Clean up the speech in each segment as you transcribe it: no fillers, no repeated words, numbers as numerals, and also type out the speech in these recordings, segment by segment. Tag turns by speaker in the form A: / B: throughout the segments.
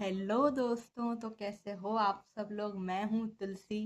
A: Hello दोस्तों, तो कैसे हो आप सब लोग। मैं हूँ तुलसी।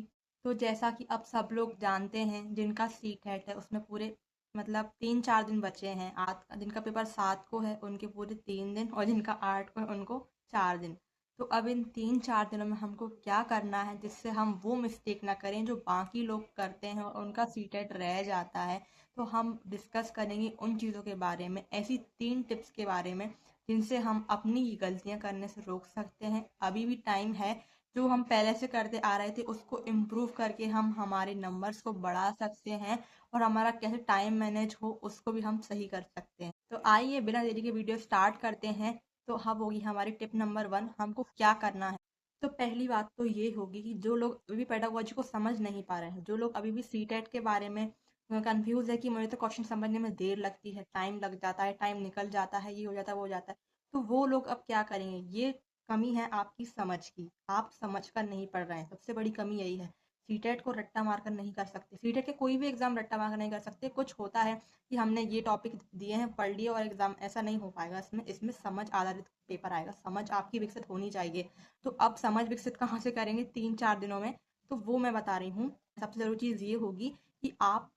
A: तो जैसा कि अब सब लोग जानते हैं, जिनका सी टेट है उसमें पूरे 3-4 दिन बचे हैं। आज जिनका पेपर 7 को है उनके पूरे 3 दिन, और जिनका 8 को है उनको 4 दिन। तो अब इन 3-4 दिनों में हमको क्या करना है जिससे हम वो मिस्टेक ना करें जो बाकी लोग करते हैं और उनका सी टेट रह जाता है। तो हम डिस्कस करेंगे उन चीज़ों के बारे में, ऐसी 3 टिप्स के बारे में जिनसे हम अपनी गलतियां करने से रोक सकते हैं। अभी भी टाइम है। जो हम पहले से करते आ रहे थे उसको इम्प्रूव करके हम हमारे नंबर्स को बढ़ा सकते हैं, और हमारा कैसे टाइम मैनेज हो उसको भी हम सही कर सकते हैं। तो आइए बिना देरी के वीडियो स्टार्ट करते हैं। तो अब होगी हमारी टिप नंबर 1, हमको क्या करना है। तो पहली बात तो ये होगी कि जो लोग अभी भी पेडागोजी को समझ नहीं पा रहे हैं, जो लोग अभी भी सी टेट के बारे में कंफ्यूज है कि मुझे तो क्वेश्चन समझने में देर लगती है, टाइम लग जाता है, टाइम निकल जाता है, ये हो जाता है, वो हो जाता है। तो वो लोग अब क्या करेंगे, ये कमी है आपकी समझ की। आप समझ कर नहीं पढ़ रहे हैं, सबसे बड़ी कमी यही है। सीटेट को रट्टा मारकर नहीं कर सकते, सीटेट के कोई भी एग्जाम रट्टा मारकर नहीं कर सकते। कुछ होता है कि हमने ये टॉपिक दिए हैं, पढ़ लिए, और एग्जाम ऐसा नहीं हो पाएगा। इसमें इसमें समझ आधारित पेपर आएगा, समझ आपकी विकसित होनी चाहिए। तो अब समझ विकसित कहाँ से करेंगे 3-4 दिनों में, तो वो मैं बता रही हूँ। सबसे जरूरी चीज़ ये होगी कि आप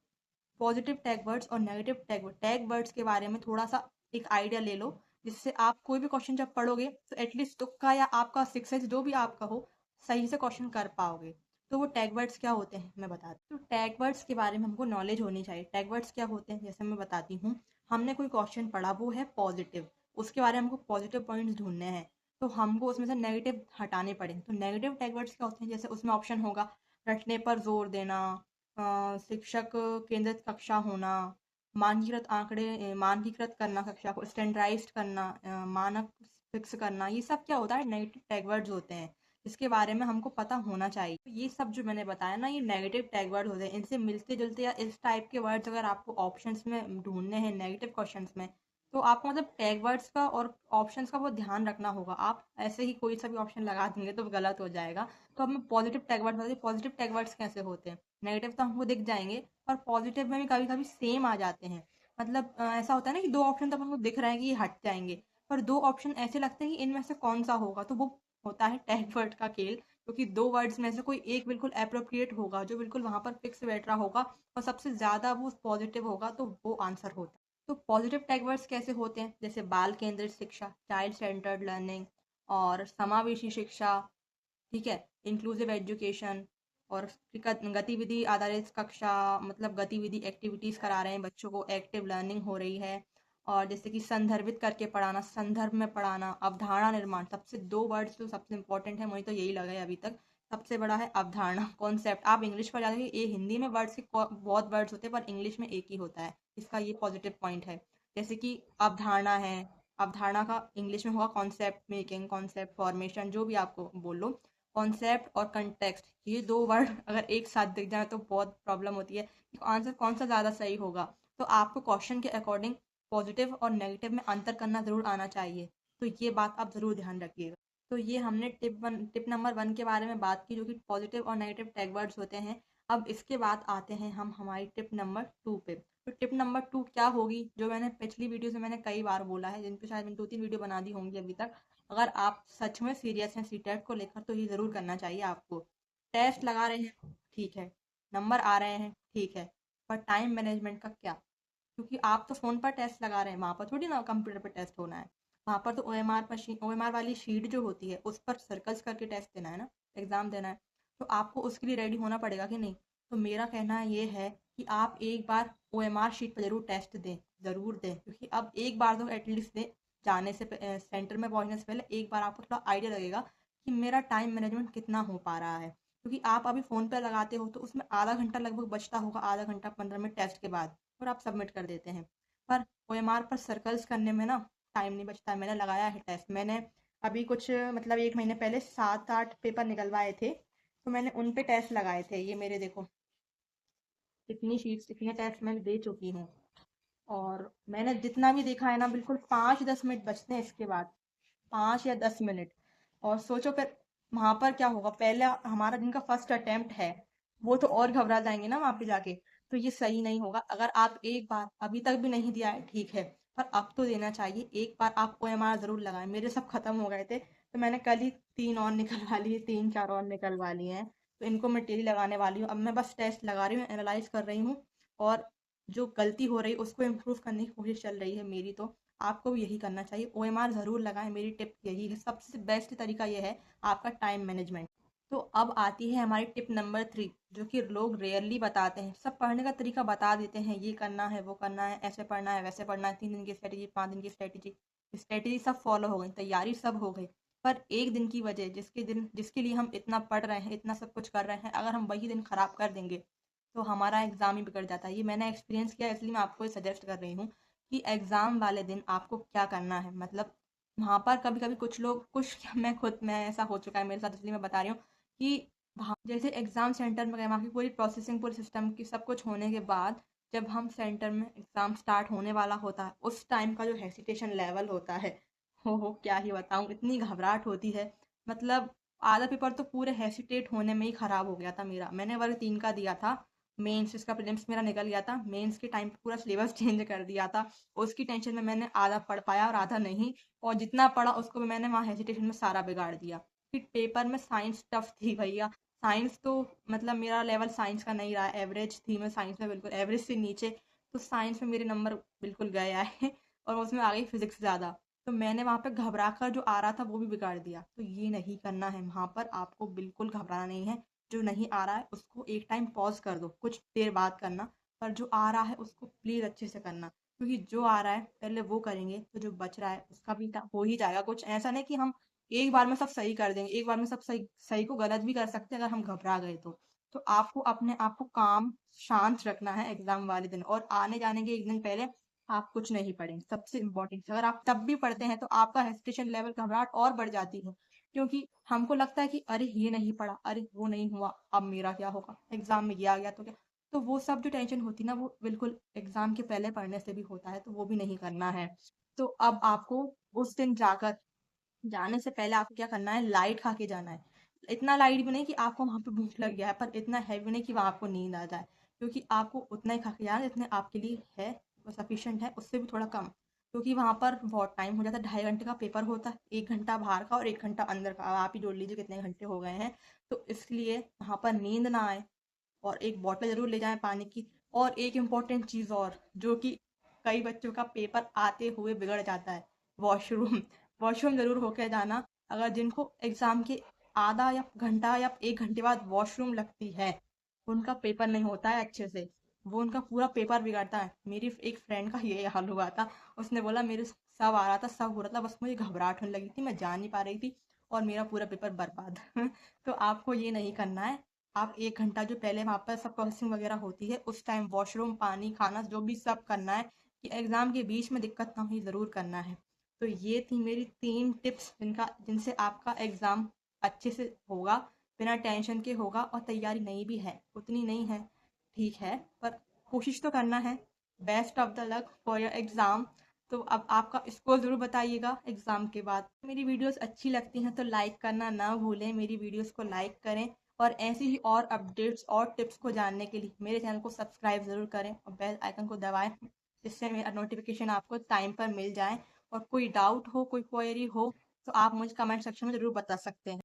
A: पॉजिटिव टैग वर्ड्स और नेगेटिव टैग वर्ड्स के बारे में थोड़ा सा एक आइडिया ले लो, जिससे आप कोई भी क्वेश्चन जब पढ़ोगे तो एटलीस्ट तुक्का या आपका सिक्स सेंस जो भी आपका हो, सही से क्वेश्चन कर पाओगे। तो वो टैग वर्ड्स क्या होते हैं मैं बताती हूँ। तो टैग वर्ड्स के बारे में हमको नॉलेज होनी चाहिए। टैग वर्ड्स क्या होते हैं जैसे मैं बताती हूँ। हमने कोई क्वेश्चन पढ़ा, वो है पॉजिटिव, उसके बारे में हमको पॉजिटिव पॉइंट्स ढूंढने हैं। तो हमको उसमें से नेगेटिव हटाने पड़े। तो नेगेटिव टैग वर्ड्स क्या होते हैं, जैसे उसमें ऑप्शन होगा रटने पर जोर देना, शिक्षक केंद्रित कक्षा होना, मानकीकृत करना कक्षा को, स्टैंडर्डाइज्ड करना, मानक फिक्स करना। ये सब क्या होता है, नेगेटिव टैग वर्ड्स होते हैं, इसके बारे में हमको पता होना चाहिए। तो ये सब जो मैंने बताया ना, ये नेगेटिव टैग वर्ड होते हैं। इनसे मिलते जुलते या इस टाइप के वर्ड्स अगर आपको ऑप्शंस में ढूंढने हैं नेगेटिव क्वेश्चंस में, तो आपको टैग वर्ड्स का और ऑप्शंस का वो ध्यान रखना होगा। आप ऐसे ही कोई सा भी ऑप्शन लगा देंगे तो गलत हो जाएगा। तो अब मैं पॉजिटिव टैग वर्ड्स बताती हूँ। पॉजिटिव टैग वर्ड्स कैसे होते हैं, नेगेटिव तो हमको दिख जाएंगे, और पॉजिटिव में भी कभी कभी सेम आ जाते हैं। ऐसा होता है ना कि दो ऑप्शन तो हमको दिख रहा है कि ये हट जाएंगे, पर दो ऑप्शन ऐसे लगते हैं कि इनमें से कौन सा होगा। तो वो होता है टैग वर्ड का खेल, क्योंकि दो वर्ड्स में से कोई एक बिल्कुल अप्रोप्रिएट होगा, जो बिल्कुल वहां पर फिक्स बैठ रहा होगा, और सबसे ज्यादा वो पॉजिटिव होगा, तो वो आंसर होता है। तो पॉजिटिव टैग वर्ड्स कैसे होते हैं, जैसे बाल केंद्रित शिक्षा, चाइल्ड सेंटर्ड लर्निंग, और समावेशी शिक्षा, ठीक है, इंक्लूसिव एजुकेशन, और गतिविधि आधारित कक्षा, मतलब गतिविधि एक्टिविटीज करा रहे हैं बच्चों को, एक्टिव लर्निंग हो रही है। और जैसे कि संदर्भित करके पढ़ाना, संदर्भ में पढ़ाना, अवधारणा निर्माण। सबसे दो वर्ड्स जो सबसे इंपॉर्टेंट है, मुझे तो यही लगा है अभी तक। सबसे बड़ा है अवधारणा, कॉन्सेप्ट। आप इंग्लिश पर जाते ये हिंदी में वर्ड्स के बहुत वर्ड्स होते हैं, पर इंग्लिश में एक ही होता है। इसका ये पॉजिटिव पॉइंट है। जैसे कि अवधारणा है, अवधारणा का इंग्लिश में होगा कॉन्सेप्ट मेकिंग, कॉन्सेप्ट फॉर्मेशन, जो भी आपको बोलो। कॉन्सेप्ट और कंटेक्स्ट, ये दो वर्ड अगर एक साथ दिख जाए तो बहुत प्रॉब्लम होती है कि आंसर कौन सा ज़्यादा सही होगा। तो आपको क्वेश्चन के अकॉर्डिंग पॉजिटिव और नेगेटिव में अंतर करना ज़रूर आना चाहिए। तो ये बात आप ज़रूर ध्यान रखिएगा। तो ये हमने टिप नंबर 1 के बारे में बात की, जो कि पॉजिटिव और नेगेटिव टैग वर्ड्स होते हैं। अब इसके बाद आते हैं हम हमारी टिप नंबर 2 पे। तो टिप नंबर 2 क्या होगी, जो मैंने पिछली वीडियो से मैंने कई बार बोला है, जिन पे शायद मैंने 2-3 वीडियो बना दी होंगी अभी तक। अगर आप सच में सीरियस हैं सीटेट को लेकर, तो ये ज़रूर करना चाहिए आपको। टेस्ट लगा रहे हैं, ठीक है, नंबर आ रहे हैं, ठीक है, पर टाइम मैनेजमेंट का क्या। क्योंकि आप तो फ़ोन पर टेस्ट लगा रहे हैं, वहाँ पर थोड़ी ना कंप्यूटर पर टेस्ट होना है। वहाँ पर तो ओएमआर वाली शीट जो होती है उस पर सर्कल्स करके टेस्ट देना है ना, एग्ज़ाम देना है। तो आपको उसके लिए रेडी होना पड़ेगा कि नहीं। तो मेरा कहना ये है कि आप एक बार ओएमआर शीट पर ज़रूर टेस्ट दें, ज़रूर दें, क्योंकि अब एक बार तो एटलीस्ट दें। जाने से सेंटर में पहुंचने से पहले एक बार आपको थोड़ा आइडिया लगेगा कि मेरा टाइम मैनेजमेंट कितना हो पा रहा है। क्योंकि आप अभी फ़ोन पे लगाते हो तो उसमें आधा घंटा लगभग बचता होगा, आधा घंटा 15 मिनट टेस्ट के बाद, और आप सबमिट कर देते हैं। पर ओएमआर पर सर्कल्स करने में ना टाइम नहीं बचता है। मैंने लगाया है टेस्ट, मैंने अभी कुछ 1 महीने पहले 7-8 पेपर निकलवाए थे, तो मैंने उन पे टेस्ट लगाए थे। ये मेरे देखो इतनी शीट्स, इतने टेस्ट मैं दे चुकी हूँ। और मैंने जितना भी देखा है ना, बिल्कुल 5-10 मिनट बचते हैं इसके बाद, 5 या 10 मिनट। और सोचो फिर वहां पर क्या होगा, पहले हमारा जिनका फर्स्ट अटेम्प्ट है वो तो और घबरा जाएंगे ना वहां पे जाके। तो ये सही नहीं होगा। अगर आप एक बार, अभी तक भी नहीं दिया है ठीक है, पर अब तो देना चाहिए। एक बार आप ओएमआर जरूर लगाएं। मेरे सब खत्म हो गए थे, तो मैंने कल ही 3 और निकलवा लिए, 3-4 और निकलवा लिए हैं। तो इनको मैं डेली लगाने वाली हूँ। अब मैं बस टेस्ट लगा रही हूँ, एनालाइज़ कर रही हूँ और जो गलती हो रही है उसको इम्प्रूव करने की कोशिश चल रही है मेरी। तो आपको भी यही करना चाहिए, ओएमआर ज़रूर लगाएँ, मेरी टिप यही है। सबसे बेस्ट तरीका ये है आपका टाइम मैनेजमेंट। तो अब आती है हमारी टिप नंबर 3, जो कि लोग रेयरली बताते हैं। सब पढ़ने का तरीका बता देते हैं, ये करना है, वो करना है, ऐसे पढ़ना है, वैसे पढ़ना है, 3 दिन की स्ट्रैटेजी, 5 दिन की स्ट्रैटेजी। स्ट्रैटेजी सब फॉलो हो गई, तैयारी सब हो गई, पर एक दिन की वजह जिसके लिए हम इतना पढ़ रहे हैं, इतना सब कुछ कर रहे हैं, अगर हम वही दिन खराब कर देंगे तो हमारा एग्जाम ही बिगड़ जाता है। ये मैंने एक्सपीरियंस किया, इसलिए मैं आपको सजेस्ट कर रही हूँ कि एग्जाम वाले दिन आपको क्या करना है। मतलब वहां पर कभी कभी कुछ लोग कुछ क्या, मैं ऐसा हो चुका है मेरे साथ, इसलिए मैं बता रही हूँ कि वहाँ जैसे एग्जाम सेंटर में गए, वहाँ की पूरी प्रोसेसिंग, पूरी सिस्टम की सब कुछ होने के बाद जब हम सेंटर में एग्जाम स्टार्ट होने वाला होता है, उस टाइम का जो हेसिटेशन लेवल होता है, हो क्या ही बताऊं, इतनी घबराहट होती है। मतलब आधा पेपर तो पूरे हेसिटेट होने में ही खराब हो गया था मेरा। मैंने वर्ग 3 का दिया था मेंस, इसका प्रीलिम्स मेरा निकल गया था, मेंस के टाइम पे पूरा सिलेबस चेंज कर दिया था। उसकी टेंशन में मैंने आधा पढ़ पाया और आधा नहीं, और जितना पढ़ा उसको भी मैंने वहाँ हेसिटेशन में सारा बिगाड़ दिया। फिर पेपर में साइंस टफ थी भैया। साइंस तो मतलब मेरा लेवल साइंस का नहीं रहा, एवरेज थी मैं साइंस में, बिल्कुल एवरेज से नीचे। तो साइंस में मेरे नंबर बिल्कुल गए आए और उसमें आ गई फिजिक्स ज़्यादा। तो मैंने वहाँ पे घबरा कर जो आ रहा था वो भी बिगाड़ दिया। तो ये नहीं करना है, वहाँ पर आपको बिल्कुल घबराना नहीं है। जो नहीं आ रहा है उसको एक टाइम पॉज कर दो, कुछ देर बाद करना, पर जो आ रहा है उसको प्लीज़ अच्छे से करना। क्योंकि जो आ रहा है पहले वो करेंगे तो जो बच रहा है उसका भी हो ही जाएगा। कुछ ऐसा नहीं कि हम एक बार में सब सही कर देंगे, एक बार में सब सही सही को गलत भी कर सकते हैं अगर हम घबरा गए तो। तो आपको अपने आप को काम शांत रखना है एग्जाम वाले दिन, और आने जाने के एक दिन पहले आप कुछ नहीं पढ़ेंगे। सबसे इम्पोर्टेंट, अगर आप तब भी पढ़ते हैं तो आपका हेसिटेशन लेवल, घबराहट और बढ़ जाती है। क्योंकि हमको लगता है कि अरे ये नहीं पढ़ा, अरे वो नहीं हुआ, अब मेरा क्या होगा, एग्जाम में ये आ गया तो क्या। तो वो सब जो टेंशन होती है ना, वो बिल्कुल एग्जाम के पहले पढ़ने से भी होता है, तो वो भी नहीं करना है। तो अब आपको उस दिन जाकर, जाने से पहले आपको क्या करना है, लाइट खा के जाना है। इतना लाइट भी नहीं कि आपको वहां पे भूख लग गया है, पर इतना हैवी नहीं कि वहां आपको नींद आ जाए। क्योंकि आपको उतना ही खा के जाना है जितने आपके लिए है, वो सफिशियंट है, उससे भी थोड़ा कम। क्योंकि वहां पर बहुत टाइम हो जाता है, 2.5 घंटे का पेपर होता है, 1 घंटा बाहर का और 1 घंटा अंदर का, अब आप ही जोड़ लीजिए कितने घंटे हो गए हैं। तो इसलिए वहां पर नींद ना आए, और एक बॉटल ज़रूर ले जाएँ पानी की। और एक इम्पोर्टेंट चीज़ और, जो कि कई बच्चों का पेपर आते हुए बिगड़ जाता है, वॉशरूम। वॉशरूम ज़रूर होके जाना। अगर जिनको एग्ज़ाम के आधा या घंटा या 1 घंटे बाद वॉशरूम लगती है, उनका पेपर नहीं होता है अच्छे से। वो उनका पूरा पेपर बिगाड़ता है। मेरी एक फ्रेंड का ये हाल हुआ था। उसने बोला मेरे सब आ रहा था, सब हो रहा था, बस मुझे घबराहट होने लगी थी, मैं जा नहीं पा रही थी और मेरा पूरा पेपर बर्बाद। तो आपको ये नहीं करना है। आप 1 घंटा जो पहले वहाँ पर सब प्रोसेसिंग वगैरह होती है, उस टाइम वॉशरूम, पानी, खाना जो भी सब करना है, कि एग्ज़ाम के बीच में दिक्कत ना हो, ये ज़रूर करना है। तो ये थी मेरी 3 टिप्स जिनसे आपका एग्ज़ाम अच्छे से होगा, बिना टेंशन के होगा, और तैयारी नहीं भी है, उतनी नहीं है, ठीक है, पर कोशिश तो करना है। Best of the luck for your exam. तो अब आपका स्कोर ज़रूर बताइएगा एग्ज़ाम के बाद। मेरी वीडियोस अच्छी लगती हैं तो लाइक करना ना भूलें, मेरी वीडियोस को लाइक करें, और ऐसी ही और अपडेट्स और टिप्स को जानने के लिए मेरे चैनल को सब्सक्राइब ज़रूर करें और बेल आइकन को दबाएं, जिससे मेरा नोटिफिकेशन आपको टाइम पर मिल जाए। और कोई डाउट हो, कोई क्वेरी हो, तो आप मुझे कमेंट सेक्शन में ज़रूर बता सकते हैं।